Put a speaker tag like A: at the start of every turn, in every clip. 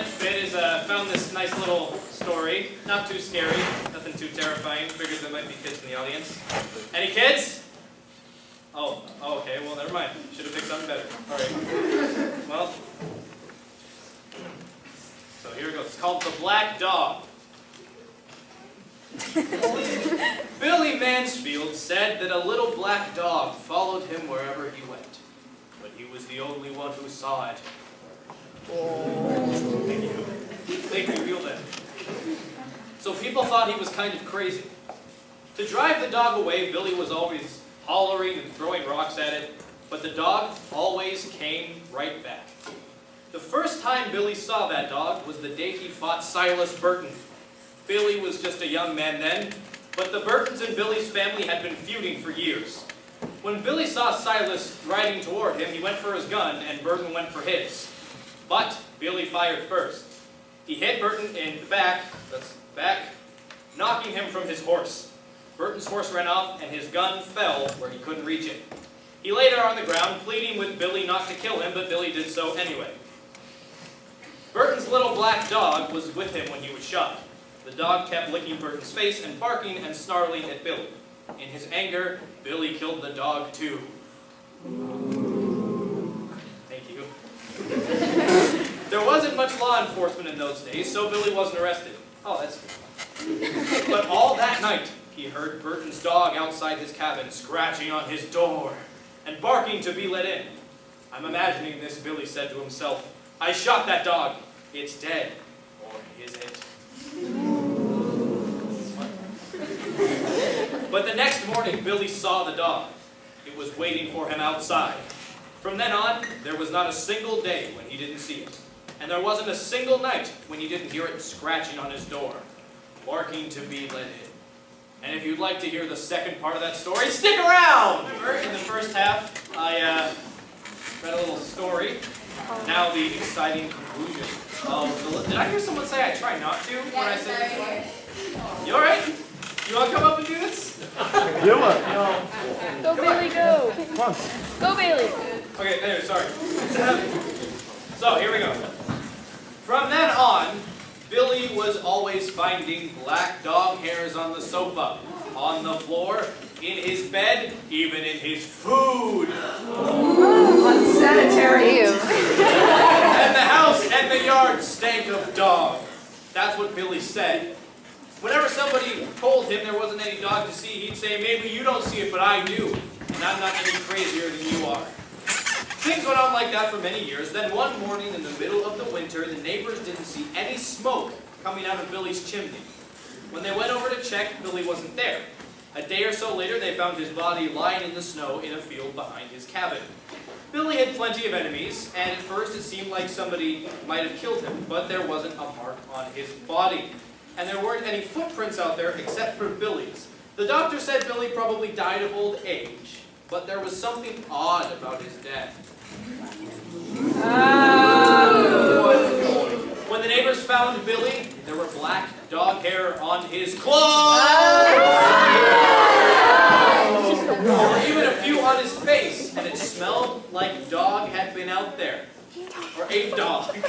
A: fit is found this nice little story. Not too scary, nothing too terrifying. Figured there might be kids in the audience. Any kids? Oh, okay, well, never mind. Should have picked something better. All right. Well, so here it goes. It's called The Black Dog. Billy Mansfield said that a little black dog followed him wherever he went, but he was the only one who saw it. Thank you. Make me feel better. So people thought he was kind of crazy. To drive the dog away, Billy was always hollering and throwing rocks at it, but the dog always came right back. The first time Billy saw that dog was the day he fought Silas Burton. Billy was just a young man then, but the Burtons in Billy's family had been feuding for years. When Billy saw Silas riding toward him, he went for his gun, and Burton went for his. But Billy fired first. He hit Burton in the back, knocking him from his horse. Burton's horse ran off, and his gun fell where he couldn't reach it. He lay there on the ground, pleading with Billy not to kill him, but Billy did so anyway. Burton's little black dog was with him when he was shot. The dog kept licking Burton's face and barking and snarling at Billy. In his anger, Billy killed the dog too. Thank you. There wasn't much law enforcement in those days, so Billy wasn't arrested. Oh, that's good. But all that night, he heard Burton's dog outside his cabin scratching on his door and barking to be let in. I'm imagining this, Billy said to himself. I shot that dog. It's dead. Or is it? But the next morning, Billy saw the dog. It was waiting for him outside. From then on, there was not a single day when he didn't see it. And there wasn't a single night when he didn't hear it scratching on his door, barking to be let in. And if you'd like to hear the second part of that story, stick around! Remember, in the first half, I read a little story. Now the exciting conclusion of the... Did I hear someone say I try not to when I said this? You alright? You want to come up and do this?
B: Do it.
A: No.
C: Go, Bailey, go.
B: Come on.
C: Go, Bailey.
A: Okay, anyway, sorry. So, here we go. From then on, Billy was always finding black dog hairs on the sofa, on the floor, in his bed, even in his food.
D: Unsanitary.
A: And the house and the yard stank of dog. That's what Billy said. Whenever somebody told him there wasn't any dog to see, he'd say, maybe you don't see it, but I do. And I'm not any crazier than you are. Things went on like that for many years. Then one morning in the middle of the winter, the neighbors didn't see any smoke coming out of Billy's chimney. When they went over to check, Billy wasn't there. A day or so later, they found his body lying in the snow in a field behind his cabin. Billy had plenty of enemies, and at first it seemed like somebody might have killed him, but there wasn't a mark on his body. And there weren't any footprints out there except for Billy's. The doctor said Billy probably died of old age, but there was something odd about his death. When the neighbors found Billy, there were black dog hair on his clothes! There were even a few on his face, and it smelled like dog had been out there. Or a dog. Yet,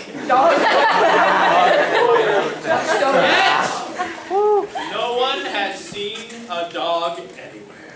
A: no one had seen a dog anywhere.